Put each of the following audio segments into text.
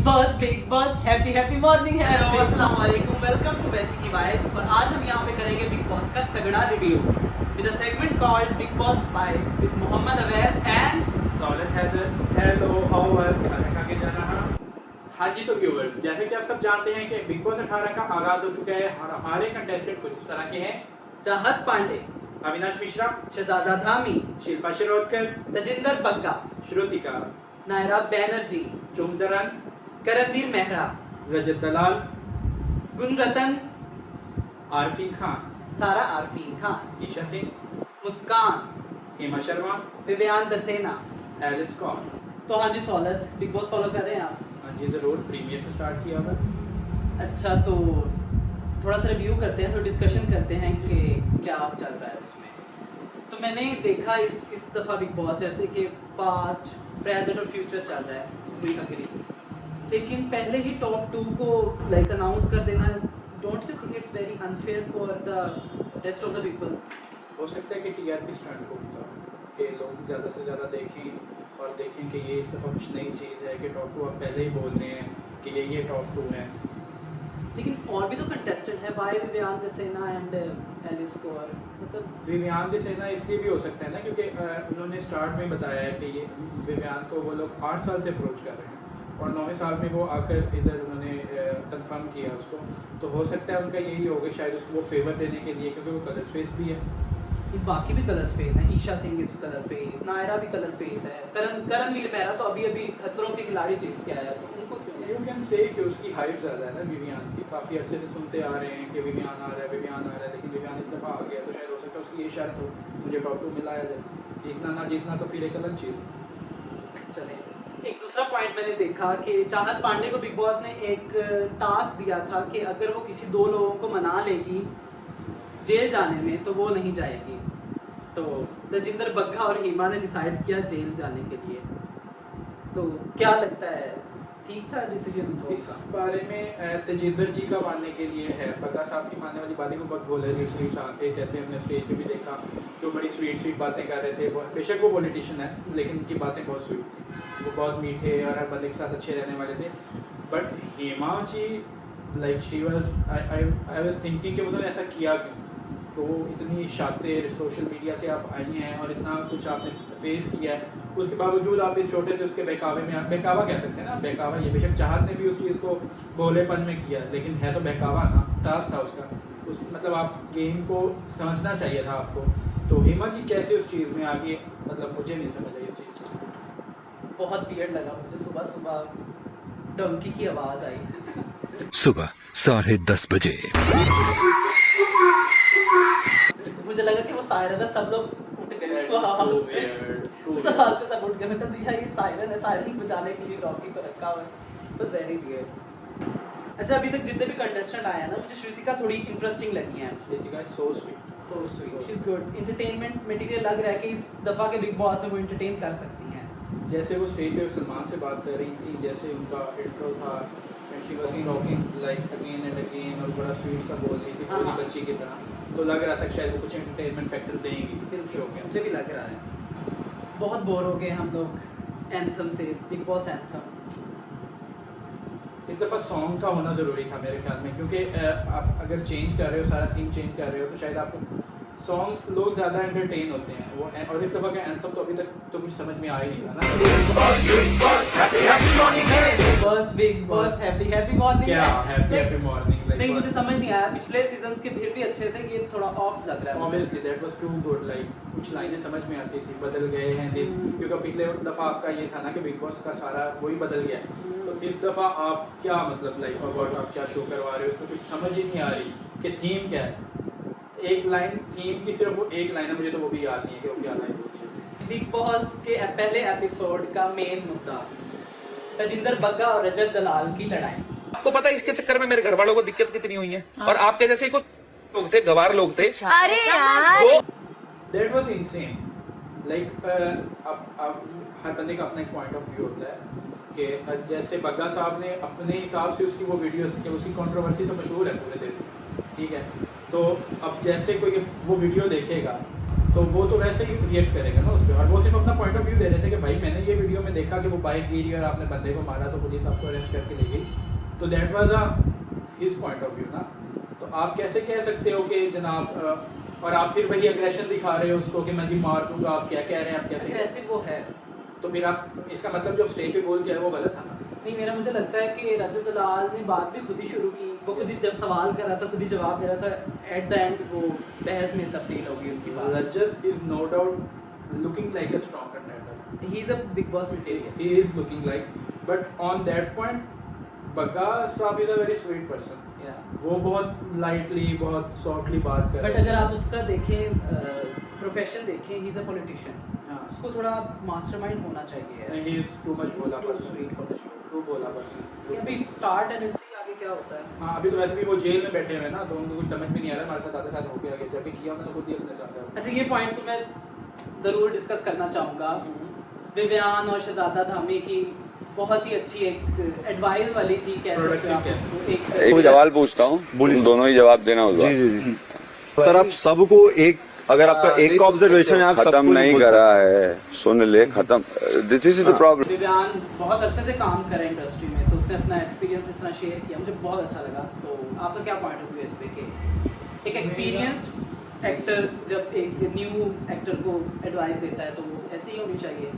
Big boss happy morning है। Hello अस्सलाम वालेकुम, वेलकम टू वैसी की वाइब्स। और आज हम यहाँ पे करेंगे बिग बॉस का तगड़ा review with a segment called Bigg Boss spice with Mohammad Awais and solid Haider. Hello, how are खाना खा के जाना है। हाँ जी, तो व्यूअर्स, जैसे कि आप सब जानते हैं कि बिग बॉस 18 का आगाज हो चुका है और हमारे कंटेस्टेंट कुछ इस तरह के हैं: चाहत पांडे, अविनाश मिश्रा, शहजादा धामी, शिल्पा शिरोडकर, तजिंदर बग्गा, श्रुतिका, नायरा बैनर्जी, चुमदरन, करणवीर मेहरा, रजत दलाल, गुणरतन, आरफीन खान, सारा आरफीन खान, ईशा सिंह, मुस्कान, हेमा शर्मा, विवियान दसेना। एलिस कौर। तो हाँ जी सौलत, बिग बॉस फॉलो कर रहे हैं आप? हाँ जी, जरूर। प्रीमियर से स्टार्ट किया हुआ। अच्छा, तो थोड़ा सा रिव्यू करते हैं, तो डिस्कशन करते हैं कि क्या चल रहा है उसमें। तो मैंने देखा इस दफ़ा बिग बॉस जैसे कि पास्ट, प्रेजेंट और फ्यूचर चल रहा है, वी अग्री। लेकिन पहले ही टॉप 2 को लाइक अनाउंस कर देना, don't you think it's very unfair for the rest of the people? हो सकता है कि टीआरपी स्टंट होगा कि लोग ज़्यादा से ज़्यादा देखें और देखें कि ये इस दफ़ा कुछ नई चीज़ है कि टॉप 2 आप पहले ही बोल रहे हैं कि ये टॉप 2 है। लेकिन और भी तो कंटेस्टेंट है, वाई विवियान दसेना एंड एलिस कौर। मतलब विवियान दसेना इसलिए भी हो सकता है ना, क्योंकि उन्होंने स्टार्ट में बताया है कि ये विवियान को वो लोग 8 साल से अप्रोच कर रहे हैं और 9वें साल में वो आकर इधर उन्होंने कंफर्म किया उसको। तो हो सकता है उनका यही होगा शायद उसको वो फेवर देने के लिए, क्योंकि वो कलर स्पेस भी है। बाकी भी कलर फेस हैं, ईशा सिंह इस कलर फेस, नायरा भी कलर फेस है, करणवीर मेहरा तो अभी खतरों के खिलाड़ी जीत के आया, तो उनको क्यों यू कैन से कि उसकी हाइप ज़्यादा है ना विवियान की। काफ़ी अरसे से सुनते आ रहे हैं कि विवियान आ रहा है, लेकिन विवियान इस दफ़ा आ गया तो शायद हो सकता है उसकी ये शर्त हो मुझे टॉप 2 मिलाया जाए। जीतना ना जीतना तो फिर एक अलग चीज़। चले, एक दूसरा पॉइंट मैंने देखा कि चाहत पांडे को बिग बॉस ने एक टास्क दिया था कि अगर वो किसी 2 लोगों को मना लेगी जेल जाने में तो वो नहीं जाएगी। तो तजिंदर बग्गा और हेमा ने डिसाइड किया जेल जाने के लिए। तो क्या लगता है, ठीक था डिसीजन? इस बारे में तजिंदर जी का मानने के लिए है, बग्गा साहब की मानने वाली बातें को बहुत बोले स्वीट थे। जैसे हमने स्टेज पे भी देखा कि वो बड़ी स्वीट बातें कर रहे थे। बेशक वो पॉलिटिशियन है, लेकिन उनकी बातें बहुत स्वीट थी, वो बहुत मीठे और हर बंदे के साथ अच्छे रहने वाले थे। But Hema ji like she was I was thinking कि उन्होंने ऐसा किया क्यों? तो वो इतनी शातिर, सोशल मीडिया से आप आई हैं और इतना कुछ आपने फेस किया है, उसके बावजूद आप इस छोटे से उसके बहकावे में, आप बहकावा कह सकते हैं ना, बहकावा ये। बेशक चाहत ने भी उस चीज़ को भोलेपन में किया, लेकिन है तो बहकावा ना, टास्क था उसका। उस मतलब आप गेम को समझना चाहिए था आपको। तो हेमा जी कैसे उस चीज़ में आगे, मतलब मुझे नहीं समझ आई इस चीज़ से। बहुत वियर्ड लगा मुझे, सुबह डंकी की आवाज़ आई सुबह 10:30 बजे। मुझे लगा कि वो सायरन है, सब लोग उठ गए उस आवाज पे, उस आवाज पे सब उठ गए। मैं कहती ये सायरन है, सायरन बजाने के लिए डॉगी को रखा हुआ है। बस वेरी वियर्ड। अच्छा, अभी तक जितने भी कंटेस्टेंट आए हैं ना, मुझे श्रुतिका थोड़ी इंटरेस्टिंग लगी है। Shrutika so sweet, so sweet, she is good. Entertainment material लग रहा है कि इस दफा के बिग बॉस में वो एंटरटेन कर सकती हैं। जैसे वो स्टेज पे सलमान से बात कर रही थी, जैसे उनका इंट्रो था, she was talking like again and again और बड़ा स्वीट सा बोल रही थी पूरी बच्ची की तरह। तो लग रहा था कि शायद वो कुछ एंटरटेनमेंट फैक्टर देंगी शो के। मुझे भी लग रहा है। बहुत बोर हो गए हम लोग एंथम से, बिग बॉस एंथम। इस दफ़ा सॉन्ग का होना ज़रूरी था मेरे ख्याल में, क्योंकि आप अगर चेंज कर रहे हो, सारा थीम चेंज कर रहे हो, तो शायद आपको सॉन्ग्स लोग ज़्यादा एंटरटेन होते हैं वो। और इस दफ़ा का एंथम तो अभी तक तो कुछ समझ में आ ही नहीं रहा ना। बिग बॉस हैप्पी मॉर्निंग क्या हैप्पी मॉर्निंग? नहीं, मुझे समझ नहीं आया। पिछले सीजन्स के फिर भी अच्छे थे, ये थोड़ा ऑफ लग रहा है। Obviously that was too good. Like कुछ लाइनें समझ में आती थी, बदल गए हैं दिन, क्योंकि पिछले दफ़ा आपका ये था ना कि बिग बॉस का सारा वही बदल गया। तो इस दफ़ा आप क्या मतलब लाइक अबाउट आप क्या शो करवा रहे हो, उसमें कुछ समझ ही नहीं आ रही कि थीम क्या है। एक लाइन थीम की, सिर्फ वो एक लाइन है, मुझे तो वो भी याद नहीं है कि वो क्या लाइन होती है। बिग बॉस के पहले एपिसोड का मेन मुद्दा तजिंदर बग्गा और रजत दलाल की लड़ाई। आपको पता है इसके चक्कर में मेरे घर वालों को दिक्कत कितनी हुई है? और आपके जैसे कुछ लोग थे, गवार लोग थे, अरे यार, जो दैट वाज इनसेन। लाइक अब हर बंदे का अपना एक पॉइंट ऑफ व्यू होता है कि जैसे बग्गा साहब ने अपने हिसाब से उसकी वो वीडियोस थी, उसकी कंट्रोवर्सी तो मशहूर है पूरे देश में, ठीक है। तो अब जैसे कोई वो वीडियो देखेगा तो वो तो वैसे ही रिएक्ट करेगा ना उस पर। और वो सिर्फ अपना पॉइंट ऑफ व्यू दे रहे थे कि भाई मैंने ये वीडियो में देखा कि वो बाइक गिरी और आपने बंदे को मारा तो पुलिस आपको अरेस्ट करके ले गई, तो that was his point of view ना। तो आप कैसे कह सकते हो कि जनाब और आप फिर वही एग्रेशन दिखा रहे हो उसको कि मैं जी मार दूंगा, आप क्या कह रहे हैं, आप कैसे वैसे वो है। तो फिर आप इसका मतलब जो स्टेज पे बोल के है वो गलत था ना। नहीं, मेरा मुझे लगता है कि रजत दलाल ने बात भी खुद ही शुरू की, वो खुद ही जब सवाल कर रहा था खुद ही जवाब दे रहा था, एट द एंड वो बहस में तब्दील होगी उनकी बात। Rajat is no doubt looking like a strong contender, he is a Bigg Boss material, he is looking like, but on that point Bagga साहब is a very sweet person. वो बहुत लाइटली बहुत सॉफ्टली बात कर बट अगर आप उसका देखें प्रोफेशन देखें, ही इज अ पॉलिटिशियन, हाँ। उसको थोड़ा मास्टरमाइंड होना चाहिए। ही इज टू मच बोला too person, sweet for the show, too बोला पर्सन। अभी स्टार्ट एंड सी आगे क्या होता है। हाँ, अभी तो वैसे भी वो जेल में बैठे हुए हैं ना, तो उनको कुछ समझ में नहीं आ रहा हमारे साथ आते साथ हो गया, जब भी किया उन्होंने खुद ही अपने साथ है। अच्छा, ये पॉइंट तो मैं ज़रूर डिस्कस करना चाहूँगा। विवियान और शहजादा धामी की बहुत ही अच्छी एक एडवाइस वाली थी, कह सकते हो आप उसको। एक सवाल पूछता हूँ, तुम दोनों ही जवाब देना होगा। जी जी जी सर, आप सबको एक, अगर आपका एक का ऑब्जर्वेशन है, आप सबको खत्म नहीं बोल करा है, सुन ले, खत्म। This is the problem. Vivian बहुत अरसे से काम कर रहे हैं इंडस्ट्री में, तो उसने अपना एक्सपीरियंस इस तरह शेयर किया, मुझे बहुत अच्छा लगा। तो आपका क्या पॉइंट ऑफ व्यू इस पे कि एक एक्सपीरियंस्ड एक्टर जब एक न्यू एक्टर को एडवाइस देता है तो वो ऐसे ही होनी चाहिए?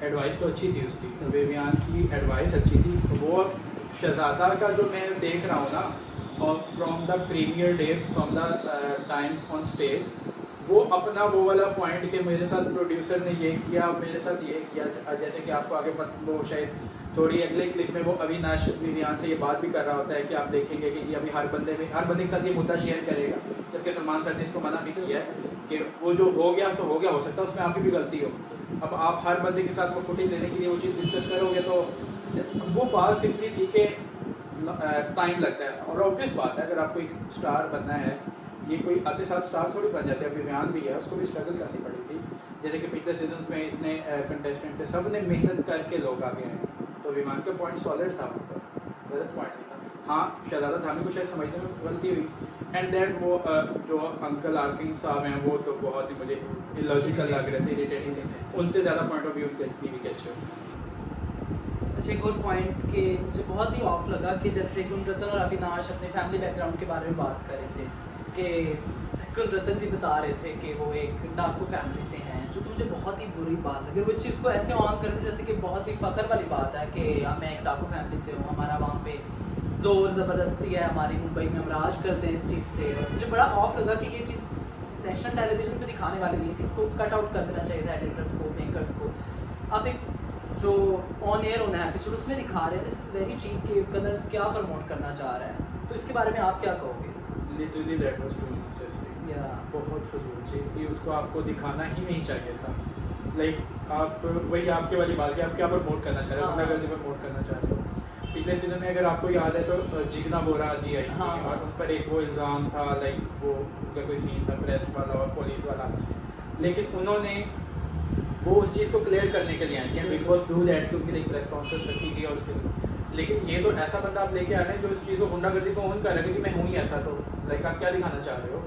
एडवाइस तो अच्छी थी उसकी, विवियान की एडवाइस अच्छी थी। वो शहजादा का जो मैं देख रहा हूँ ना, और from the premiere day, from the time on stage, वो अपना वो वाला पॉइंट कि मेरे साथ प्रोड्यूसर ने ये किया, मेरे साथ ये किया, जैसे कि आपको आगे वो शायद थोड़ी अगले क्लिप में वो अविनाश विवियान से ये बात भी कर रहा होता है कि आप देखेंगे कि ये अभी हर बंदे के साथ ये मुद्दा शेयर करेगा, जबकि सलमान सर ने इसको मना भी किया है कि वो जो हो गया सो हो गया, हो सकता है उसमें आपकी भी गलती हो। अब आप हर बंदे के साथ वो फुटेज लेने के लिए वो चीज़ डिस्कस करोगे तो वो बात सिंपली थी कि टाइम लगता है। और ऑब्वियस बात है, अगर आपको एक स्टार बनना है, ये कोई आते साथ स्टार थोड़ी बन जाते हैं। विवियान भी है, उसको भी स्ट्रगल करनी पड़ी थी। जैसे कि पिछले सीजन्स में इतने कंटेस्टेंट थे, सब ने मेहनत करके लोग आगे आए, तो विवियान का पॉइंट सॉलिड था, मतलब गलत पॉइंट नहीं था। हाँ, शहजादा धामी को शायद समझने में गलती हुई, एंड दैट वो जो अंकल आरफीन साहब हैं वो तो बहुत ही मुझे इलॉजिकल लग रहे थे, इरिटेटिंग, उनसे ज़्यादा पॉइंट ऑफ व्यू भी कैच हो। अच्छा, गुड पॉइंट कि मुझे बहुत ही ऑफ लगा कि जैसे गुणरत्न और अविनाश अपने फैमिली बैकग्राउंड के बारे में बात कर रहे थे कि गुणरत्न जी बता रहे थे कि वो एक डाकू फैमिली से हैं, जो मुझे बहुत ही बुरी बात लगी। वो इस चीज़ को ऐसे ऑन करते जैसे कि बहुत ही फ़ख्र वाली बात है कि मैं एक डाकू फैमिली से हूँ, हमारा वहाँ पे ज़ोर ज़बरदस्ती है, हमारी मुंबई में हम राज करते हैं इस चीज़ से। और मुझे बड़ा ऑफ लगा कि ये चीज़ नेशनल टेलीविजन पे दिखाने वाली नहीं थी, इसको कट आउट कर देना चाहिए था एडिटर्स को, मेकर्स को। आप एक जो ऑन एयर होना है एपिसोड उसमें दिखा रहे हैं, दिस इज़ वेरी चीप कि कलर्स क्या प्रमोट करना चाह रहा है, तो इसके बारे में आप क्या कहोगे? Literally that was too necessary, बहुत फजूल चीज़ थी, उसको आपको दिखाना ही नहीं चाहिए था। लाइक आप वही आपके वाली बात की, आप क्या प्रमोट करना चाह रहे हो, गुंडागर्दी प्रमोट करना चाह रहे हो। पिछले सीजन में अगर आपको याद है तो जिगना बोरा जी आई थी, और उन पर एक वो इल्ज़ाम था, लाइक वो उनका कोई सीन था प्रेस वाला और पुलिस वाला, लेकिन उन्होंने वो उस चीज़ को क्लियर करने के लिए आए थे, बिग बॉस डू दैट, क्योंकि एक प्रेस कॉन्फ्रेंस रखी गई और उसके, लेकिन ये तो ऐसा बंदा आप लेके आ रहे हैं जो इस चीज़ को गुंडागर्दी को ऑन कर रहे हैं कि मैं हूँ ही ऐसा, तो लाइक आप क्या दिखाना चाह रहे हो,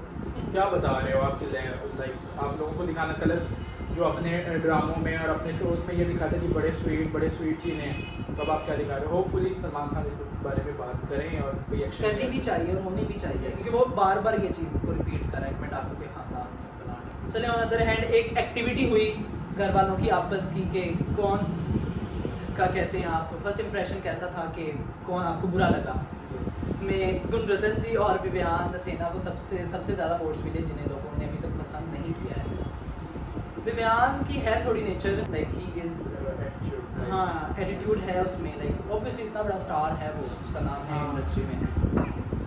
क्या बता रहे हो आपके लाइक आप लोगों को दिखाना कलर्स जो अपने ड्रामों में और अपने शोज़ में ये दिखाते हैं कि बड़े स्वीट चीज़ें हैं, तब आप क्या दिखा रहे हो। होपफुली सलमान खान इस बारे में बात करें और कोई एक्शन करनी भी चाहिए और होनी भी चाहिए, क्योंकि वो बार बार ये चीज़ को रिपीट कर रहा है कि मैं डाकू के खानदान से फलाना। चलिए, ऑन अदर हैंड एक एक्टिविटी हुई घर वालों की आपस की कि कौन, जिसका कहते हैं आप फर्स्ट इंप्रेशन कैसा था कि कौन आपको बुरा लगा। इसमें गुणरत्न जी और विवियान सेना को सबसे ज़्यादा वोट्स मिले, जिन्हें लोगों ने अभी तक पसंद नहीं किया है। विवियान की है थोड़ी नेचर, लाइक ही इज़, हाँ एटीट्यूड है उसमें, लाइक ऑब्वियसली इतना बड़ा स्टार है वो, उसका नाम है इंडस्ट्री में,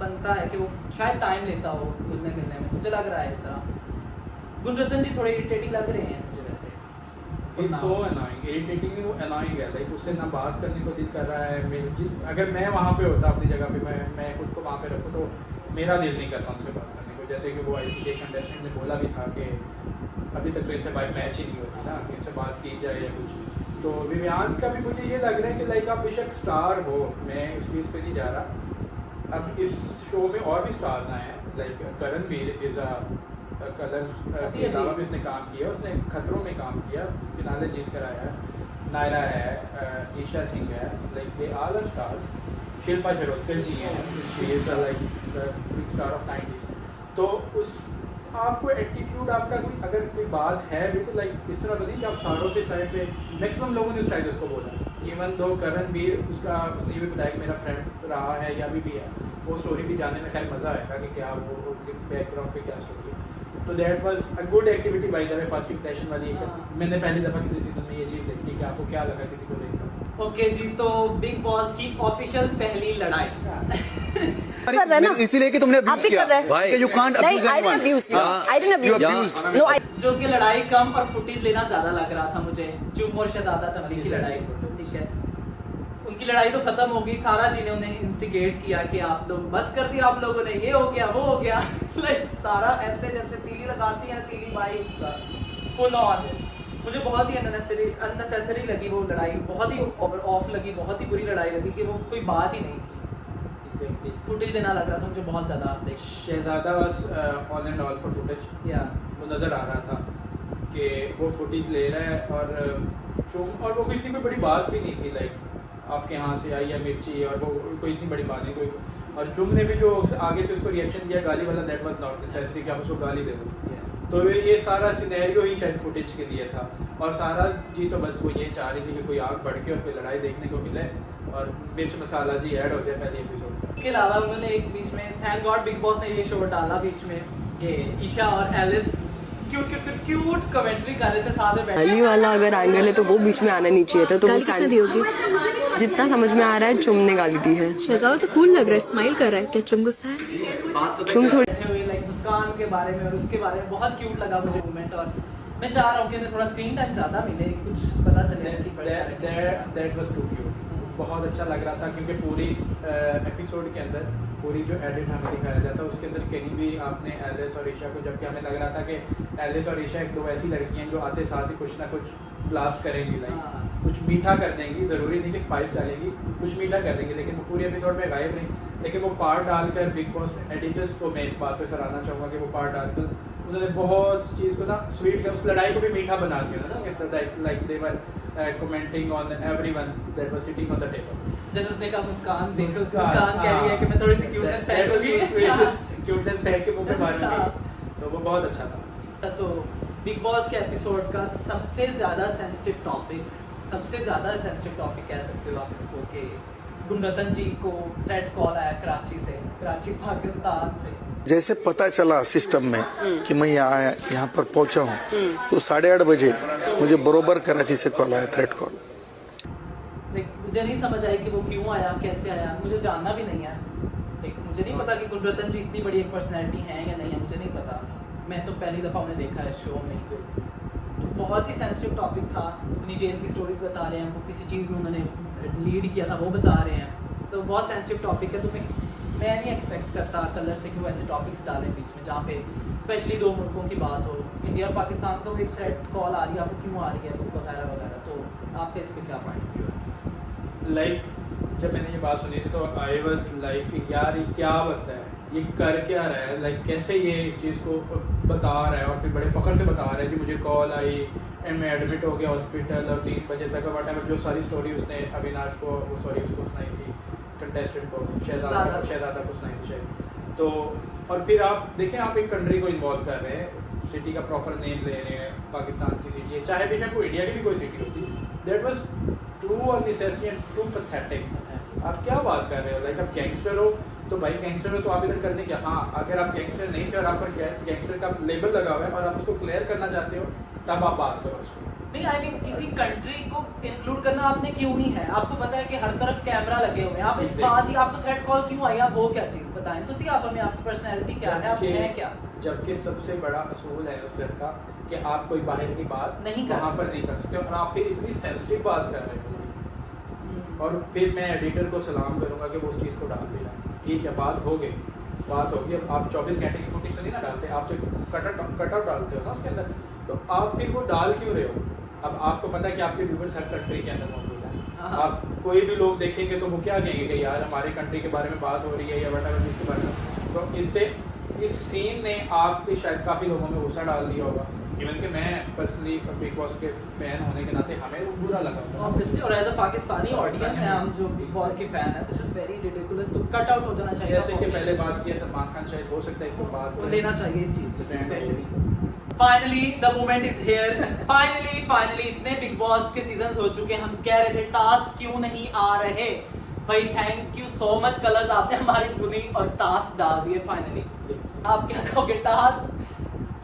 बनता है कि वो शायद टाइम लेता हो घुलने मिलने में, मुझे लग रहा है इस तरह। गुणरत्न जी थोड़े इरिटेटिंग लग रहे हैं मुझे वैसे, इज सो अनोइंग, इरिटेटिंग वो अनोइंग है, लाइक उससे ना बात करने को दिल कर रहा है। अगर मैं वहाँ पे होता अपनी जगह पे, मैं खुद को वहाँ पे रखूँ तो मेरा दिल नहीं करता उनसे बात करने को। जैसे कि वो आई थी कंटेस्टेंट ने बोला भी था कि अभी तक तो इनसे बात मैच ही नहीं होती ना, इनसे बात की जाए या कुछ। तो विवियान का भी मुझे ये लग रहा है कि लाइक आप बेशक स्टार हो, मैं उस चीज़ पे नहीं जा रहा। अब इस शो में और भी स्टार्स आए हैं, like Karan Veer is a colours अभी- के अलावा भी उसने काम किया, उसने खतरों में काम किया, फिनाले जीत कर आया है। नायरा है, ईशा सिंह है, like they all are stars. Shilpa Shirodkar ji हैं, she is like the big star of 90s। तो उस आपको एटीट्यूड आपका कोई अगर कोई बात है भी तो लाइक इस तरह तो नहीं कि आप सारों से साइड पे मैक्सिमम लोगों ने उस टाइप उसको बोला। इवन दो करण वीर उसने ये भी बताया कि मेरा फ्रेंड रहा है या अभी भी है, वो स्टोरी भी जानने में खैर मज़ा आएगा कि क्या वो बैकग्राउंड पे क्या स्टोरी है। तो that was a good activity by the way. First impression वाली एक मैंने पहली दफ़ा किसी सीजन में ये चीज़ देखी कि आपको क्या लगा किसी को देखकर। ओके जी, तो बिग बॉस की ऑफिशियल पहली लड़ाई कर रहे ना, इसीलिए कि तुमने आप अब्यूज भी किया कर रहे हैं। भाई कि यू कांट नहीं, abuse I didn't abuse you. I didn't abuse you. No, I जो कि लड़ाई कम और फुटेज लेना ज्यादा लग रहा था मुझे। जुम और शहजादा तमलीक की लड़ाई, ठीक है, उनकी लड़ाई तो खत्म हो गई। सारा जी ने उन्हें इंस्टिगेट किया कि आप लोग बस कर दिया, आप लोगों ने ये हो गया वो हो गया लाइक सारा ऐसे जैसे तीली लगाती है तीली बाई फुल ऑन। मुझे बहुत ही अननेसेसरी लगी वो लड़ाई, बहुत ही ऑफ लगी, बहुत ही बुरी लड़ाई लगी कि वो कोई बात ही नहीं थी। फुटेज लेना लग रहा था मुझे बहुत ज़्यादा। Like Shehzada was all and all for footage. या वो नज़र आ रहा था कि वो फुटेज ले रहा है और वो कोई इतनी कोई बड़ी बात भी नहीं थी। लाइक आपके यहाँ से आई है मिर्ची और वो कोई इतनी बड़ी बात नहीं कोई। और जुम ने भी जो आगे से उसको रिएक्शन दिया गाली वाला, दैट वाज नॉट नेसेसरी कि आप उसको गाली दे दो। तो ये सारा सिनेरियो ही शायद फुटेज के लिए था। और सारा जी तो बस वो ये चाह रही थी कि कोई आग बढ़ के और कोई लड़ाई देखने को मिले और मिर्च मसाला जी ऐड हो जाए पहले एपिसोड में। इसके अलावा उन्होंने एक बीच में, थैंक गॉड बिग बॉस ने ये शो डाला बीच में, कि ईशा और एलिस क्यूट कमेंट्री कर रहे थे साथ में बैठ गाली वाला अगर एंगल है तो वो बीच में आना नहीं चाहिए था। तो वो गाली किसने दी होगी? जितना समझ में आ रहा है चुम ने गाली दी है। शहजादा तो कूल लग रहा है, स्माइल कर रहा है। क्या चुम गुस्सा है? चुम थोड़ी बैठे हुए, लाइक मुस्कान के बारे में और उसके बारे में बहुत क्यूट लगा मुझे मोमेंट। और मैं चाह रहा हूँ कि उन्हें थोड़ा स्क्रीन टाइम ज़्यादा मिले, कुछ पता चले कि दैट वाज टू क्यूट। बहुत अच्छा लग रहा था क्योंकि पूरी एपिसोड के अंदर पूरी जो एडिट हमें दिखाया जाता है उसके अंदर कहीं भी आपने एलिस और ईशा को, जबकि हमें लग रहा था कि एलिस और ईशा एक दो ऐसी लड़की हैं जो आते साथ ही कुछ ना कुछ ब्लास्ट करेंगी, लाइक कुछ मीठा कर देंगी। ज़रूरी नहीं कि स्पाइस डालेंगी, कुछ मीठा कर देंगी, लेकिन वो पूरे एपिसोड में गायब नहीं। लेकिन वो पार्ट डालकर बिग बॉस एडिटर्स को मैं इस बात पे सराहना चाहूँगा कि वो पार्ट डालकर उन्होंने बहुत उस चीज़ को ना स्वीट कर, उस लड़ाई को भी मीठा बना दिया ना, like they were commenting on everyone that was sitting on the table. जब उसने कहा मुस्कान देखो, मुस्कान कह रही है कि मैं थोड़ी सी क्यूटनेस दैट वाज फेंक स्वीट, क्यूटनेस फेंक के मुंह पे मारूंगी। तो वो बहुत अच्छा था। तो बिग बॉस के एपिसोड का सबसे ज़्यादा सेंसिटिव टॉपिक कह सकते हो आप इसको, कि गुणरतन जी को थ्रेट कॉल आया कराची पाकिस्तान से। जैसे पता चला सिस्टम में कि मैं यहाँ पर पहुँचा हूँ तो 8:30 बजे मुझे बरोबर कराची से कॉल आया, थ्रेट कॉल। मुझे नहीं समझ आई कि वो क्यों आया, कैसे आया, मुझे जानना भी नहीं है। मुझे नहीं पता कि गुणरतन जी इतनी बड़ी एक पर्सनैलिटी है या नहीं है, मुझे नहीं पता। मैं तो पहली दफ़ा उन्हें देखा है शो में। तो बहुत ही सेंसिटिव टॉपिक था। अपनी जेल की स्टोरीज बता रहे हैं, वो किसी चीज़ में उन्होंने लीड किया था वो बता रहे हैं। तो बहुत सेंसिटिव टॉपिक है। तो मैं नहीं एक्सपेक्ट करता कलर से कि वो ऐसे टॉपिक्स डालें बीच में जहाँ पे स्पेशली दो मुल्कों की बात हो। इंडिया और पाकिस्तान को एक थ्रेट कॉल आ रही है, आपको क्यों आ रही है वगैरह वगैरह। तो आपका इस पर क्या पॉइंट ऑफ व्यू है? लाइक जब मैंने ये बात सुनी थी तो आई वाज लाइक यार ये क्या बंदा है, ये कर क्या रहा है, लाइक कैसे ये इस चीज़ को बता रहा है और फिर बड़े फ़ख्र से बता रहा है कि मुझे कॉल आई एंड मैं एडमिट हो गया हॉस्पिटल और 3 बजे तक वट जो सारी स्टोरी उसने अविनाश को उसको सुनाई थी, कंटेस्टेंट को, शहजादा को सुनाई थी शायद। तो और फिर आप देखें, आप एक कंट्री को इन्वॉल्व कर रहे हैं, सिटी का प्रॉपर नेम ले रहे हैं, पाकिस्तान की सिटी है, चाहे बेशक वो इंडिया की भी कोई सिटी होती, that was too unnecessary and too pathetic. आप क्या बात कर रहे हो? लाइक आप गैंगस्टर हो तो भाई गैंगस्टर हो तो आप इधर करने क्या। हाँ, अगर आप गैंगस्टर नहीं थे और आप पर गैंगस्टर का लेबल लगा हुआ है और आप उसको क्लियर करना चाहते हो तब आप बात करो उसको। नहीं, आई मीन किसी कंट्री को इंक्लूड करना आपने क्यों ही है? आपको पता है कि हर तरफ कैमरा लगे हुए हैं, आप इस बात ही आपको थ्रेट कॉल क्यों आई? आप वो क्या चीज़ बताएं तो सही, आप हमें आपकी पर्सनैलिटी क्या है, आप हैं क्या? जबकि सबसे बड़ा असूल है उस घर का कि आप कोई बाहर की बात नहीं कर वहाँ पर नहीं कर सकते और आप फिर इतनी सेंसिटिव बात कर रहे हो। और फिर मैं एडिटर को सलाम करूँगा कि वो उस चीज़ को डाल भी रहा है। ठीक है, बात हो गई। अब आप 24 घंटे की फुटेज तो नहीं ना डालते, आप तो कटआउट डालते हो ना उसके अंदर, तो आप फिर वो डाल क्यों रहे हो? अब आपको पता है कि आपके व्यूवर्स हर कंट्री के अंदर मौजूद है। आप कोई भी लोग देखेंगे तो वो क्या कहेंगे कि यार हमारे कंट्री के बारे में बात हो रही है या वट जिसके बारे में। तो इससे इस सीन ने आपके शायद काफ़ी लोगों में गुस्सा डाल दिया होगा, इवन कि मैं पर्सनली बिग बॉस के फैन होने के नाते हमें वो बुरा लगा होगा। ऑब्वियसली, और एज अ पाकिस्तानी ऑडियंस है हम जो बिग बॉस के फैन है, दिस इज वेरी रिडिकुलस, तो कट आउट हो जाना चाहिए। जैसे कि पहले बात की है सलमान खान, शायद हो सकता है इसको बात वो लेना चाहिए इस चीज पे Stand specially. Finally the moment is here, finally इतने बिग बॉस के सीजन्स हो चुके, हम कह रहे थे टास्क क्यों नहीं आ रहे भाई। Thank you so much colours, आपने हमारी सुनी और टास्क डाल दिए फाइनली। आप क्या कहोगे? टास्क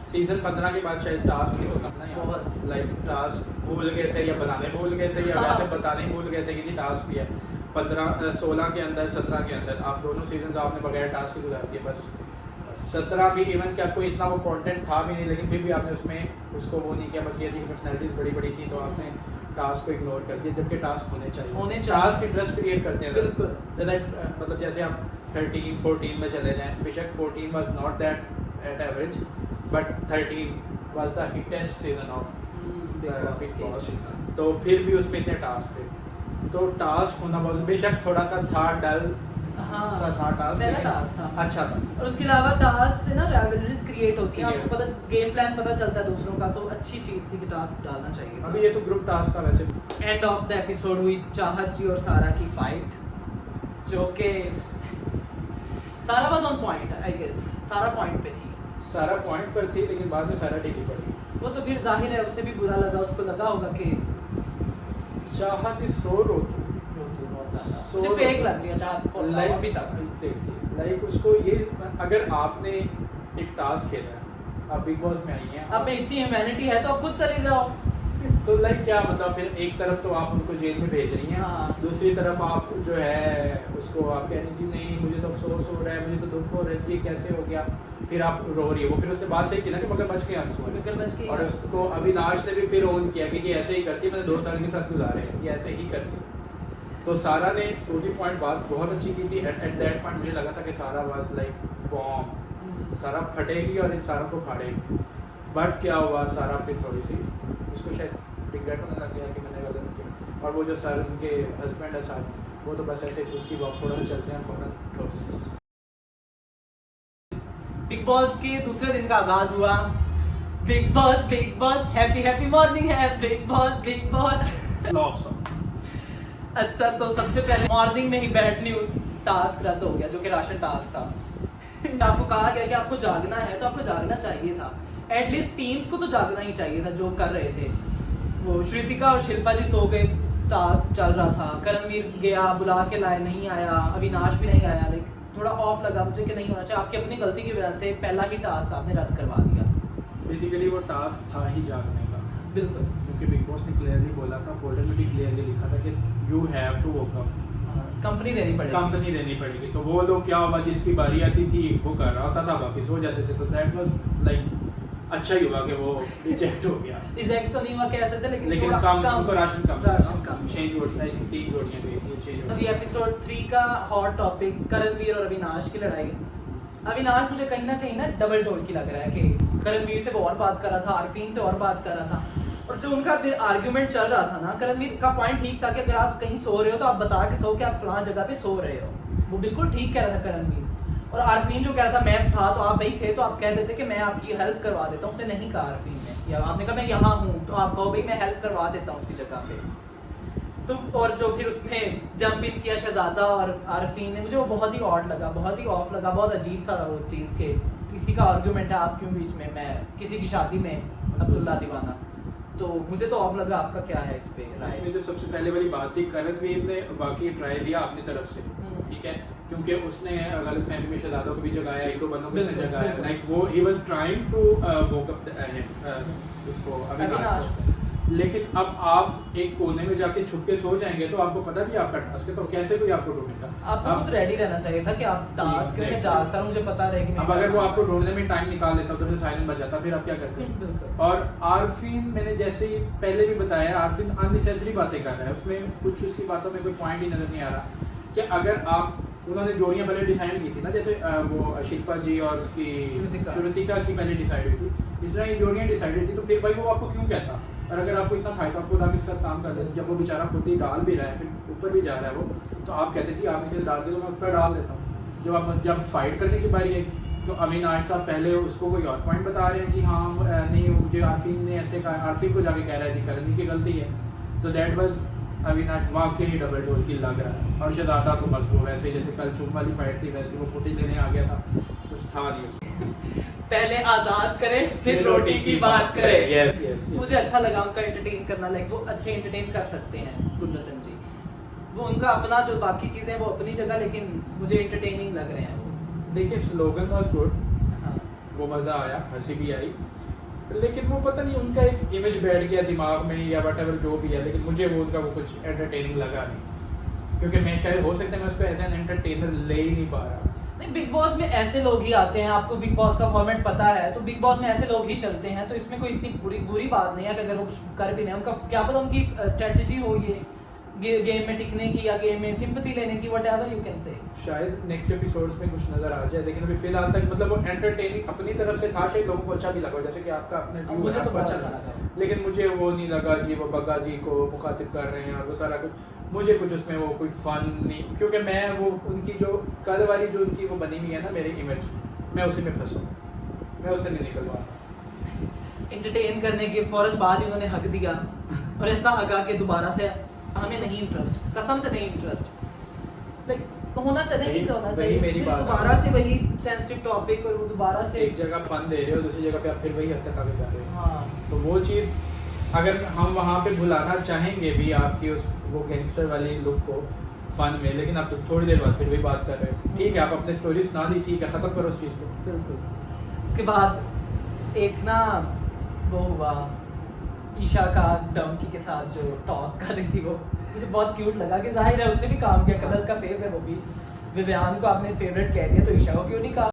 सीजन 15 के बाद शायद टास्क नहीं होता ना यार, बहुत। लाइक टास्क भूल गए थे या बनाने भूल गए थे या हाँ। वैसे बताने ही भूल गए थे कि जी टास्क भी है। 16 के अंदर 17 के अंदर आप दोनों सीजन आपने बगैर टास्क के गुजार दिए। बस 17 भी इवन कि आपको इतना वो कंटेंट था भी नहीं, लेकिन फिर भी आपने उसमें उसको वो नहीं किया, बस ये थी कि पर्सनैलिटीज़ बड़ी बड़ी थी तो आपने टास्क को इग्नोर कर दिया, जबकि टास्क होने चाहिए। टास्क इंटरेस्ट क्रिएट करते हैं बिल्कुल। so that, मतलब जैसे आप 13 14 में चले जाएं, बेशक 14 was not that at average but 13 was the hittest season of Bigg Boss, तो फिर भी उसमें इतने टास्क थे, तो टास्क होना बहुत, बेशक थोड़ा सा था डल सा था टास्क, पहला लेकिन टास्क था अच्छा था। और उसके अलावा टास्क से ना राइवलरीज क्रिएट होती है, Create। आपको पता गेम प्लान पता चलता है दूसरों का, तो अच्छी चीज थी कि टास्क डालना चाहिए। अभी ये तो ग्रुप टास्क था वैसे। एंड ऑफ द एपिसोड हुई चाहत जी और सारा की फाइट, जो कि Sara was on point, I guess Sara point पे थी। सारा पॉइंट पर थी लेकिन बाद में सारा ढीली पड़ी। वो तो फिर जाहिर है उसे भी बुरा लगा, उसको लगा होगा कि चाहत इज सो रोतू, मुझे फेक लग रही है चाहत फॉर लाइफ अभी तक। लाइक उसको ये, अगर आपने एक टास्क खेला है, आप बिग बॉस में आई हैं, अब में इतनी ह्यूमैनिटी है तो आप खुद चली जाओ। तो लाइक क्या मतलब, फिर एक तरफ तो आप उनको जेल में भेज रही हैं, हाँ। दूसरी तरफ आप जो है उसको आप कह रही हैं कि नहीं मुझे तो अफसोस हो रहा है, मुझे तो दुख हो रहा है कि ये कैसे हो गया, फिर आप रो रही है। वो फिर उसके बाद से किया ना कि मगर बच के आंसू हैं। मगरमच्छ के और उसको अविनाश ने भी फिर ओन किया कि ये ऐसे ही करती है, मैंने 2 साल के साथ गुजारे हैं, ये ऐसे ही करती है। तो सारा ने टू दी पॉइंट बात बहुत अच्छी की थी। एट दैट पॉइंट मुझे लगा था कि सारा वाज लाइक बॉम्ब, सारा फटेगी और इस सारा को फाड़ेगी, बट क्या हुआ, सारा फिर थोड़ी सी उसको शायद रिग्रेट होने लग गया कि मैंने गलत किया। और वो जो सर उनके हस्बैंड है साथ, वो तो बस ऐसे उसकी बात थोड़ा सा चलते हैं फौरन ठोस। बिग बॉस के दूसरे दिन का आगाज हुआ। बिग बॉस हैप्पी मॉर्निंग है, बिग बॉस फ्लॉप्स। अच्छा, तो सबसे पहले मॉर्निंग में ही बैड न्यूज, टास्क रद्द हो गया जो कि राशन टास्क था। आपको कहा गया कि आपको जागना है तो आपको जागना चाहिए था, एटलीस्ट टीम्स को तो जागना ही चाहिए था जो कर रहे थे। वो श्रुतिका और शिल्पा जी सो गए, टास्क चल रहा था, करणवीर गया बुला के लाए, नहीं आया, अविनाश भी नहीं आया। लाइक थोड़ा ऑफ लगा मुझे कि नहीं होना चाहिए, आपकी अपनी गलती की वजह से पहला ही टास्क आपने रद्द करवा दिया। बेसिकली वो टास्क था ही जागने का, बिल्कुल, क्योंकि बिग बॉस ने क्लियरली बोला था, फोल्डर में भी क्लियरली लिखा था कि you have to woke up, company देनी पड़ेगी। कंपनी देनी पड़ेगी। तो वो लोग क्या हुआ, जिसकी बारी आती थी वो कर रहा होता था, वापिस हो जाते थे। तो दैट वाज लाइक अच्छा ही हुआ कि वो रिजेक्ट हो गया। रिजेक्ट तो नहीं हुआ कह सकते, लेकिन थोड़ा कम उनको राशन कम, राशन कम। 6 जोड़ियां, 3 जोड़ियां गई थी, 6 अभी जोड़ियां। एपिसोड 3 का हॉट टॉपिक करणवीर और अविनाश की लड़ाई। अविनाश मुझे कहीं ना डबल टोन की लग रहा है कि करणवीर से वो और बात कर रहा था, आरफीन से और बात कर रहा था। और जो उनका फिर आर्ग्यूमेंट चल रहा था ना, करणवीर का पॉइंट ठीक था कि अगर आप कहीं सो रहे हो तो आप बता के सो कि आप फलां जगह पे सो रहे हो, वो बिल्कुल ठीक कह रहा था करणवीर। और आरफीन जो कह रहा था मैं था तो आप वही थे, तो आप कह देते कि मैं आपकी हेल्प करवा देता हूँ। उसने नहीं कहा आरफीन ने, या आपने कहा मैं यहाँ हूँ तो आप कहो भाई मैं हेल्प करवा देता हूँ उसकी जगह पे। तो और जो फिर उसने जंप इन किया शहजादा और आरफीन ने, मुझे वो बहुत ही ऑड लगा, बहुत ही ऑफ लगा, बहुत अजीब था वो चीज़ के किसी का आर्ग्यूमेंट है, आप क्यों बीच में, मैं किसी की शादी में अब्दुल्ला दीवाना, तो मुझे तो ऑफ लगा। आपका क्या है इस पे राय? इसमें जो सबसे पहले वाली बात थी, करणवीर ने बाकी ट्राई लिया अपनी तरफ से, ठीक है, क्योंकि उसने गलत फहमी में शहजादों को भी जगाया, 1-2 बंदों को उसने जगाया, लाइक वो he was trying to woke up उसको अविनाश को। लेकिन अब आप एक कोने में जाके छुप के सो जाएंगे तो आपको पता भी आपका टास्क है, तो कैसे कोई आपको ढूंढेगा? आपको खुद रेडी रहना चाहिए था कि आप टास्क में जाता हूं, मुझे पता रहे कि अब अगर वो आपको ढूंढने में टाइम निकाल लेता, उधर से साइलेंट बच जाता, फिर आप क्या करते हैं? बिल्कुल। और आरफीन, मैंने जैसे ही पहले भी बताया, आरफीन अननेसेसरी बातें कर रहा है, उसमें कुछ उसकी बातों में कोई पॉइंट ही नजर नहीं आ रहा कि अगर आप, उन्होंने जोड़ियां पहले डिसाइड की थी ना, जैसे वो शिल्पा जी और उसकी श्रुतिका की पहले डिसाइड हुई थी, इस तरह ये जोड़ियां डिसाइड हुई थी, तो फिर भाई वो आपको क्यों कहता? और अगर आपको इतना था तो आपको आगे साथ काम कर देते। जब वो बेचारा खुद ही डाल भी रहा है, फिर ऊपर भी जा रहा है वो, तो आप कहते थे आप नीचे डाल दे तो मैं ऊपर डाल देता हूँ। जब फाइट करने की बारी आई तो अविनाश साहब पहले उसको कोई और पॉइंट बता रहे हैं जी हाँ नहीं मुझे आरफीन ने ऐसे कहा, आरफीन को जाके कह रहा है जी करनी की गलती है। तो दैट वाज अविनाश वाकई ही डबल डोर की लग रहा है। और शहजादा तो बस वो वैसे जैसे कल चुम वाली फाइट थी वैसे वो फुटेज लेने आ गया था, कुछ था नहीं उसमें। पहले आजाद करे फिर रोटी की बात करे। यस यस मुझे अच्छा लगा उनका एंटरटेन करना, लाइक वो अच्छे एंटरटेन कर सकते हैं गुलरतन जी। वो उनका अपना जो बाकी चीजें वो अपनी जगह, लेकिन मुझे एंटरटेनिंग लग रहे हैं वो। देखिए स्लोगन वाज गुड, हाँ। वो मज़ा आया, हंसी भी आई, लेकिन वो पता नहीं उनका एक इमेज बैठ गया दिमाग में या वट जो भी है, लेकिन मुझे वो उनका वो कुछ एंटरटेनिंग लगा नहीं, क्योंकि मैं शायद हो सकता है मैं उसको एज एन एंटरटेनर ले ही नहीं पा रहा। नहीं, बिग बॉस में ऐसे लोग ही आते हैं, आपको बिग बॉस का फॉर्मेट पता है, तो बिग बॉस में ऐसे लोग ही चलते हैं, तो इसमें कोई इतनी बुरी बात नहीं है कि अगर वो कुछ कर भी नहीं, उनका क्या पता उनकी स्ट्रेटजी हो ये गेम में टिकने की या गेम में सिंपैथी लेने की, व्हाटएवर यू कैन से। शायद नेक्स्ट एपिसोड्स में कुछ नजर आ जाए, लेकिन अभी फिलहाल तक मतलब वो एंटरटेनिंग अपनी तरफ से था, शायद लोगों को अच्छा भी लगा, जैसे कि आपका अपने व्यू मुझे है तो आपको बहुत अच्छा अच्छा लगा, लगा। लेकिन मुझे वो नहीं लगा जी वो बग्गा जी को मुखातिब कर रहे हैं और वो सारा कुछ, मुझे कुछ उसमें वो कोई फन नहीं, क्योंकि मैं वो उनकी जो कल वाली जो उनकी वो बनी हुई है ना मेरी इमेज, मैं उसी में फंसा, मैं उससे नहीं निकल पा रहा। एंटरटेन करने के फौरन बाद ही उन्होंने हक दिया और ऐसा हका के दोबारा से हमें नहीं इंटरेस्ट, कसम से नहीं इंटरेस्ट, लाइक तो होना चाहिए वही- कि होना वही चाहिए, मेरी फिर बात है। दोबारा से वही सेंसिटिव टॉपिक और वो दोबारा से एक जगह फन दे रहे हो, दूसरी जगह पे आप फिर वही हरकत आगे कर रहे हो। हाँ तो वो चीज़ अगर हम वहाँ पे भुलाना चाहेंगे भी आपकी उस वो गैंगस्टर वाली लुक को फन में, लेकिन आप थोड़ी देर बाद फिर वही बात कर रहे हो, ठीक है आप अपने स्टोरी सुना दी, ठीक है ख़त्म करो उस चीज़ को। बिल्कुल। इसके बाद एक ना वो हुआ ईशा का डंकी के साथ जो टॉक कर रही थी, वो मुझे बहुत क्यूट लगा कि जाहिर है उसने भी काम किया, कलर्स का फेस है वो भी। विवियान को आपने फेवरेट कह दिया तो ईशा को क्यों नहीं कहा?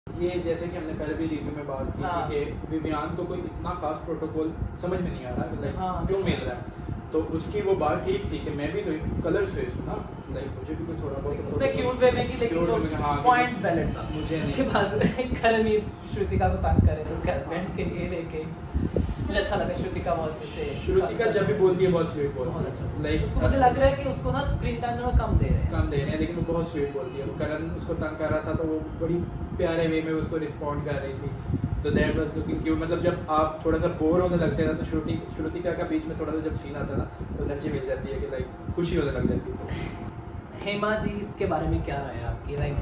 ये जैसे कि हमने पहले भी रिव्यू में बात की हाँ। थी कि विवियान को कोई इतना खास प्रोटोकॉल समझ में नहीं आ रहा, लाइक हाँ। क्यों मिल रहा है, तो उसकी वो बात ठीक थी कि मैं भी तो कलर्स फेस हूँ ना, लाइक मुझे भी कोई थोड़ा बहुत उसने क्यूट वे में की, लेकिन Cute way में, हाँ, पॉइंट वैलिड था। मुझे उसके नहीं। बाद करणवीर श्रुतिका को तंग करे तो उसके हस्बैंड के लिए लेके मुझे अच्छा लगा। श्रुतिका बहुत से श्रुतिका जब भी बोलती है बहुत स्वीट बोलती बहुत है, अच्छा, लाइक उसको मुझे लग रहा है कि उसको ना स्क्रीन टाइम थोड़ा कम दे रहे हैं। कम दे रहे हैं, लेकिन वो बहुत स्वीट बोलती है। वो करण उसको तंग कर रहा था तो वो बड़ी प्यारे वे में उसको रिस्पॉन्ड कर रही थी, तो दैट वाज लुकिंग क्यूट। मतलब जब आप थोड़ा सा बोर होने लगते हैं ना, तो श्रुतिका का बीच में थोड़ा सा जब सीन आता है ना, तो एनर्जी मिल जाती है कि लाइक खुशी होने लग जाती है। हेमा जी इसके बारे में क्या राय है आपकी? लाइक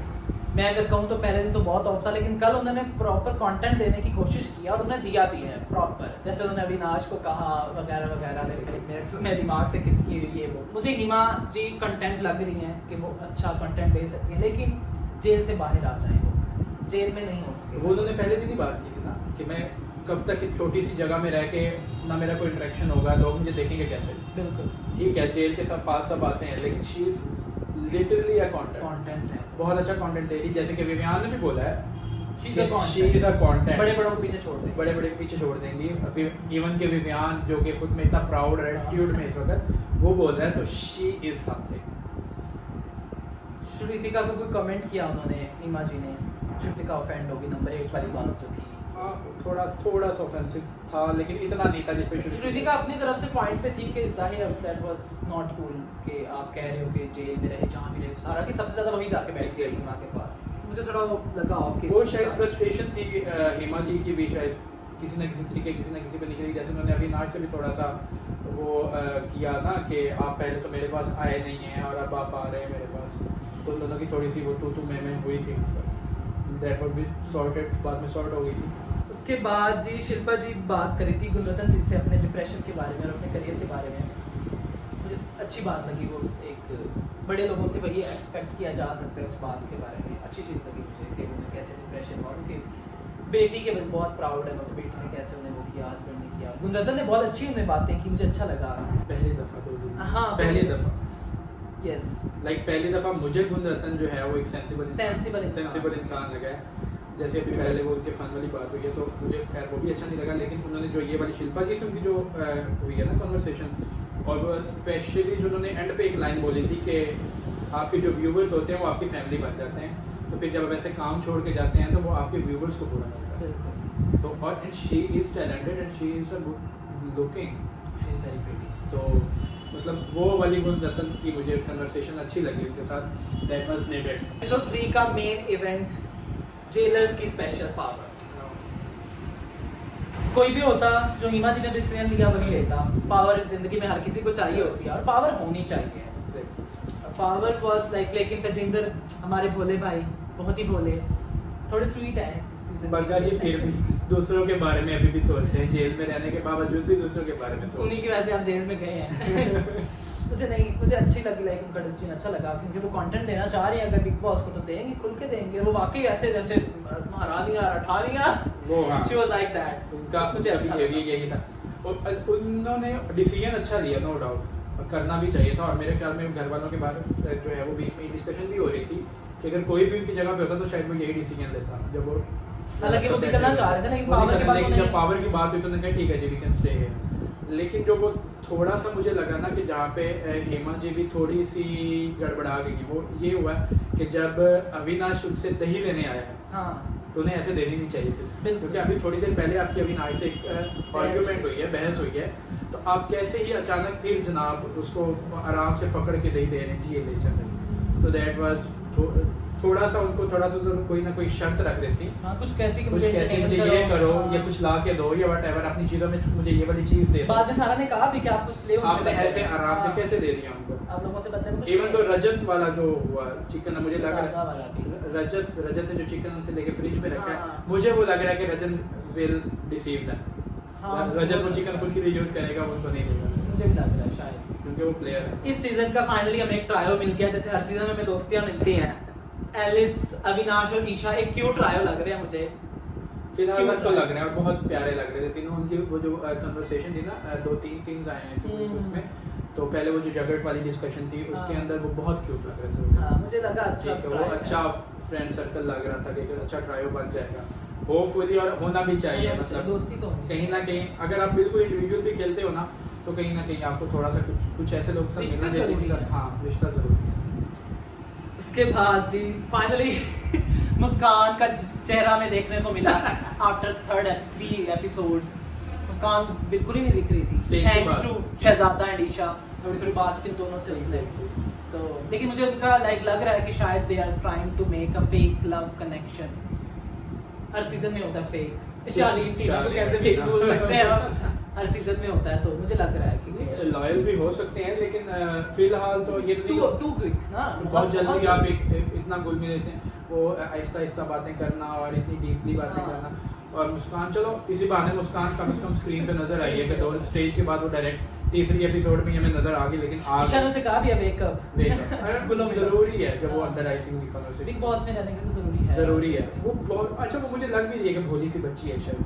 मैं अगर कहूँ तो पहले दिन तो बहुत ऑफ था, लेकिन कल उन्होंने प्रॉपर कंटेंट देने की कोशिश की और उन्होंने दिया भी है प्रॉपर, जैसे उन्होंने अविनाश को कहा वगैरह वगैरह, मेरे दिमाग से किसकी ये वो। मुझे हेमा जी कंटेंट लग रही हैं कि वो अच्छा कंटेंट दे सकती हैं, लेकिन जेल से बाहर आ जाएं, वो जेल में नहीं हो सके। वो उन्होंने पहले दिन ही बात की थी ना कि मैं कब तक इस छोटी सी जगह में रह के ना मेरा कोई इंटरेक्शन होगा, लोग मुझे देखेंगे कैसे। बिल्कुल ठीक है जेल के सब पास सब आते हैं, लेकिन she is literally a content है, बहुत अच्छा कंटेंट दे रही, जैसे कि विवियान ने भी बोला है She is a content. She is a content. बड़े बड़ों को पीछे छोड़ दें। बड़े बड़े पीछे छोड़ देंगी। अभी इवन के विवियान जो कि खुद में इतना प्राउड एटीट्यूड में इस वक्त वो बोल रहा है, तो शी इज समथिंग। श्रुतिका को कोई कमेंट किया उन्होंने, हीमा जी ने, श्रुतिका ऑफेंड होगी, नंबर 1 वाली बात जो थी। हाँ थोड़ा सा ऑफेंसिव था, लेकिन इतना नहीं था जिसपे श्रुतिका अपनी तरफ से पॉइंट पे थी कि जाहिर है दैट वाज नॉट कूल कि आप कह रहे हो कि जेल में रहे जहाँ भी रहे सारा कि सबसे ज्यादा वही जाके बैठ गई हीमा के पास। मुझे थोड़ा वो लगा ऑफ के वो शायद फ्रस्ट्रेशन थी हेमा जी की भी, शायद किसी न किसी तरीके किसी न किसी पे निकली। जैसे उन्होंने अविनाश से भी थोड़ा सा वो किया ना कि आप पहले तो मेरे पास आए नहीं हैं और अब आप आ रहे हैं मेरे पास, तो उन दोनों की थोड़ी सी वो तू मैं हुई थी। दैट वुड बी सॉर्टेड, बाद में सॉर्ट हो गई थी। उसके बाद जी शिल्पा जी बात करी थी गुलरतन जी से अपने डिप्रेशन के बारे में और अपने करियर के बारे में। मुझे अच्छी बात लगी, वो एक बड़े लोगों से वही एक्सपेक्ट किया जा सकता है उस बात के बारे में। अच्छी चीज़ लगी मुझे कि उन्हें कैसे डिप्रेशन और उनकी बेटी के लिए बहुत प्राउड है, मतलब बेटी ने कैसे उन्हें वो किया, हस्बैंड ने किया। गुलरतन ने बहुत अच्छी उन्हें बातें की, मुझे अच्छा लगा। पहली दफ़ा दो दिन, हाँ, पहली दफ़ा यस लाइक पहली दफ़ा मुझे गुलरतन जो है वो एक Sensible सेंसिबल इंसान लगा है। जैसे अभी पहले वो उनके फन वाली बात हुई है, तो मुझे खैर वो भी अच्छा नहीं लगा, लेकिन उन्होंने जो ये वाली शिल्पा जी से उनकी जो हुई है ना कन्वर्सेशन, और वो स्पेशली जो उन्होंने एंड पे एक लाइन बोली थी कि आपके जो व्यूवर्स होते हैं वो आपकी फैमिली बन जाते हैं, तो फिर जब आप ऐसे काम छोड़ के जाते हैं तो वो आपके व्यूवर्स को बुरा लगता है। बिल्कुल, तो और and she is talented and she is a good looking, she is very pretty. तो मतलब वो वाली गुलरतन की मुझे कन्वर्सेशन अच्छी लगी उनके साथ। That was needed. एपिसोड 3 का मेन इवेंट जेलर्स की स्पेशल पावर। कोई भी होता जो हिमा जी ने डिसीजन लिया वही लेता। पावर जिंदगी में हर किसी को चाहिए होती है और पावर होनी चाहिए। पावर वाज लाइक, लेकिन तजिंदर हमारे भोले भाई बहुत ही भोले, थोड़े स्वीट है इस सीजन। बग्गा जी फिर भी दूसरों के बारे में अभी भी सोच रहे हैं, जेल में रहने के बावजूद भी दूसरों के बारे में सोच उन्हीं की वजह से आप जेल में गए हैं। मुझे अच्छी लगी, लाइक उनका डिसीजन अच्छा लगा क्योंकि वो कंटेंट देना चाह रही हैं। अगर बिग बॉस को तो देंगे, खुल के देंगे। वो वाकई ऐसे जैसे महारानियां रठानियां, वो हाँ शी वाज लाइक दैट। उनका मुझे अच्छा लगा। यही था और उन्होंने डिसीजन अच्छा लिया, नो डाउट करना भी चाहिए था। और मेरे ख्याल में घर वालों के बारे जो है वो बीच में डिस्कशन भी हो रही थी कि अगर कोई भी उनकी जगह पे होता तो शायद वो यही डिसीजन लेता। जब वो हालांकि वो निकलना चाह रहे थे, लेकिन पावर के बाद लेकिन जब पावर की बात हुई तो उन्होंने कहा ठीक है जी वी कैन स्टे हियर। लेकिन जो वो थोड़ा सा मुझे लगा ना कि जहाँ पे हेमा जी भी थोड़ी सी गड़बड़ा गई, वो ये हुआ कि जब अविनाश उनसे दही लेने आया है हाँ तो उन्हें ऐसे देनी नहीं चाहिए थी, क्योंकि अभी थोड़ी देर पहले आपकी अविनाश से एक आर्ग्यूमेंट हुई है, बहस हुई है, तो आप कैसे ही अचानक फिर जनाब उसको आराम से पकड़ के दही दे रहे हैं जी ये ले चले। तो दैट वाज थोड़ा सा उनको थोड़ा सा तो कोई ना कोई शर्त रख देती, हाँ कुछ कहती कि कुछ मुझे कहती मुझे entertain ये करो हाँ। या कुछ ला के दो या व्हाटएवर, अपनी चीजों में मुझे ये वाली चीज दे दो। बाद में सारा ने कहा भी कि आप कुछ ले उनसे आपने बदले। ऐसे आराम से हाँ, कैसे दे दिया उनको? आप लोगों से बदले में कुछ इवन तो नहीं। रजत वाला जो हुआ चिकन, मुझे लग शहजादा वाला रहा भी। है रजत ने जो चिकन उनसे लेके फ्रिज में रखा है, हाँ। मुझे वो लग रहा है कि रजत विल डिसीव दैट। हाँ, रजत वो हो चिकन सकता खुद के लिए यूज करेगा, उनको नहीं देगा, मुझे भी लग रहा है शायद। क्योंकि वो प्लेयर है। इस सीजन का फाइनली हमें एक ट्रायो मिल गया, जैसे हर सीजन में हमें दोस्तियां मिलती हैं। एलिस, अविनाश और ईशा एक क्यूट ट्रायो लग रहे हैं मुझे। फिलहाल Cute तक तो है। लग रहे हैं और बहुत प्यारे लग रहे थे तीनों। उनकी वो जो कन्वर्सेशन थी ना, 2-3 सीन्स आए हैं तो उसमें, तो पहले वो जो जगट वाली डिस्कशन थी उसके हाँ। अंदर वो बहुत क्यूट लग रहे थे। हाँ, मुझे लगा अच्छा ठीक है, वो try है। अच्छा फ्रेंड सर्कल लग रहा था कि एक अच्छा ट्रायो बन जाएगा होपफुली, और होना भी चाहिए। होना चाहिए, मतलब दोस्ती तो होनी कहीं ना कहीं अगर आप बिल्कुल इंडिविजुअल भी खेलते हो ना, तो कहीं ना कहीं आपको थोड़ा सा कुछ ऐसे लोग से रिश्ते मिलना चाहिए जरूरी जिनके है। साथ- हाँ रिश्ता जरूरी है। उसके बाद जी फाइनली मुस्कान का चेहरा में देखने को मिला आफ्टर 3 एपिसोड्स। मुस्कान बिल्कुल ही नहीं दिख रही थी, Stage के थैंक्स बाद। To Shehzada and Eisha. थोड़ी बात थी दोनों से उसने, तो लेकिन मुझे उनका लाइक लग रहा है कि शायद they are trying to make a fake love connection. हर सीजन में होता है फेक। शालीन टीना को कैसे फेक बोल सकते हैं हम? हर सीजन में होता है, तो मुझे लग रहा है कि लॉयल भी हो सकते हैं, लेकिन फिलहाल तो ये टू क्विक ना, बहुत जल्दी आप इतना घुल मिल लेते हैं, वो आहिस्ता आहिस्ता बातें करना और इतनी डीपली बातें हाँ। करना। और मुस्कान, चलो इसी बहाने मुस्कान कम से कम स्क्रीन पे नजर आई है कि 2 स्टेज के बाद वो डायरेक्ट तीसरी एपिसोड में हमें नजर आ गई, लेकिन ईशा ने उसे कहा भी है मेकअप अरे जरूरी है जब वो अंदर आई थी उनकी कन्वर्सेशन, बिग बॉस में रहने के लिए तो जरूरी है। जरूरी है वो बहुत अच्छा। वो मुझे लग भी रही है कि भोली सी बच्ची है शायद,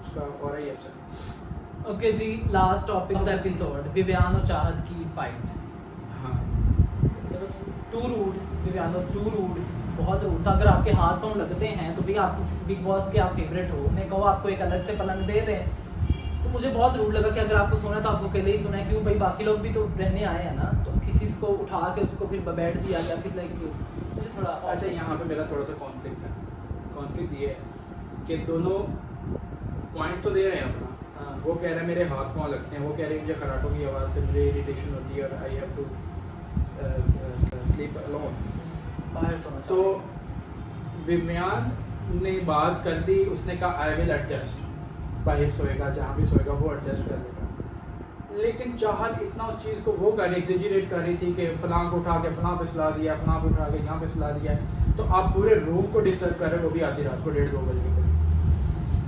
उसका और ही ऐसा। ओके जी, last topic of the episode, Vivian और चाहत की फाइट। हाँ It was too rude, Vivian was too rude, बहुत रूड था। अगर आपके हाथ पांव लगते हैं तो भी आपको बिग बॉस के आप फेवरेट हो, मैं कहूँ आपको एक अलग से पलंग दे दें, तो मुझे बहुत रूड लगा कि अगर आपको सोना है तो आपको अकेले ही सोना है। क्यों भाई, बाकी लोग भी तो रहने आए हैं ना, तो किसी को उठा के उसको फिर बैठ दिया गया, फिर लाइक मुझे थोड़ा अच्छा, यहाँ पे मेरा थोड़ा सा कॉन्फ्लिक्ट ये है कि दोनों पॉइंट तो दे रहे हैं अपना। हाँ। वो कह रहे हैं मेरे हाथ पाँव लगते हैं, वो कह रहे हैं मुझे खराटों की आवाज़ से मुझे इरिटेशन होती है और I have to sleep alone. बाहर सोना तो विवियान ने बात कर दी, उसने कहा आई विल एडजस्ट, बाहर सोएगा जहाँ भी सोएगा वो एडजस्ट कर लेगा। लेकिन चाहत इतना उस चीज़ को वो कर एग्जेजरेट कर रही थी कि फलां को उठा के फलां पे सुला दिया, फलां को उठा के यहाँ पे सुला दिया, तो आप पूरे रूम को डिस्टर्ब कर रहे हो, वो भी आधी रात को 1:30-2 बजे के करीब।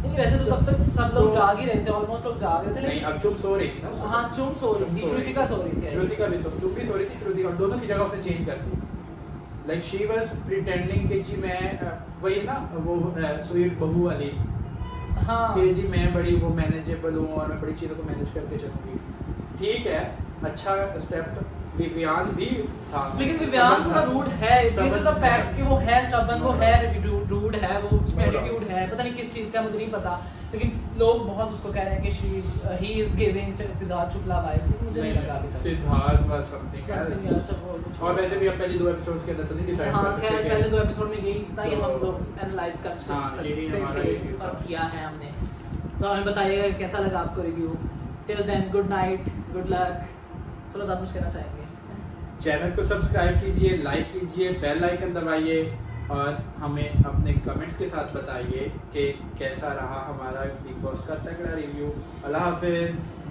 नहीं, वैसे तो तब तक सब लोग तो- जाग ही रहे थे, ऑलमोस्ट लोग जाग रहे थे, नहीं, लेकिन अब चुप सो रही थी ना उस वक्त। हाँ चुप सो रही थी, श्रुतिका सो रही थी। श्रुतिका भी चुप भी सो रही थी, श्रुतिका दोनों की जगह उसने चेंज कर दी। लाइक शी वाज प्रिटेंडिंग कि जी मैं वही ना वो स्वीट बहू वाली हाँ कि जी मैं बड़ी वो मैनेजेबल हूँ और मैं बड़ी चीज़ों को मैनेज करके चलूँगी। ठीक है, अच्छा स्टेप विवियान भी था, लेकिन विवियान थोड़ा रूड है। दिस इज द फैक्ट कि वो है स्टबर्न, वो है रूड है, वो उसमें एटीट्यूड है, पता नहीं किस चीज का मुझे नहीं पता, लेकिन लोग बहुत उसको कह रहे हैं कि he is giving Siddharth Shukla vibe, मुझे नहीं लगा अभी तक। Siddharth was something Something else और कुछ और वैसे भी अब पहले 2 एपिसोड्स के अंदर तो नहीं डिसाइड हाँ कर खैर सकते पहले कि 2 एपिसोड में यही इतना ही हम लोग एनालाइज कर हाँ, सकते यही हमारा थे review था। और किया है हमने। तो हमें बताइएगा कैसा लगा आपको review. Till then good night, good luck. चलो आप कुछ कहना चाहेंगे? चैनल को सब्सक्राइब कीजिए, लाइक कीजिए, बेल आइकन दबाइए और हमें अपने कमेंट्स के साथ बताइए कि कैसा रहा हमारा बिग बॉस का तगड़ा रिव्यू। अल्लाह हाफिज़।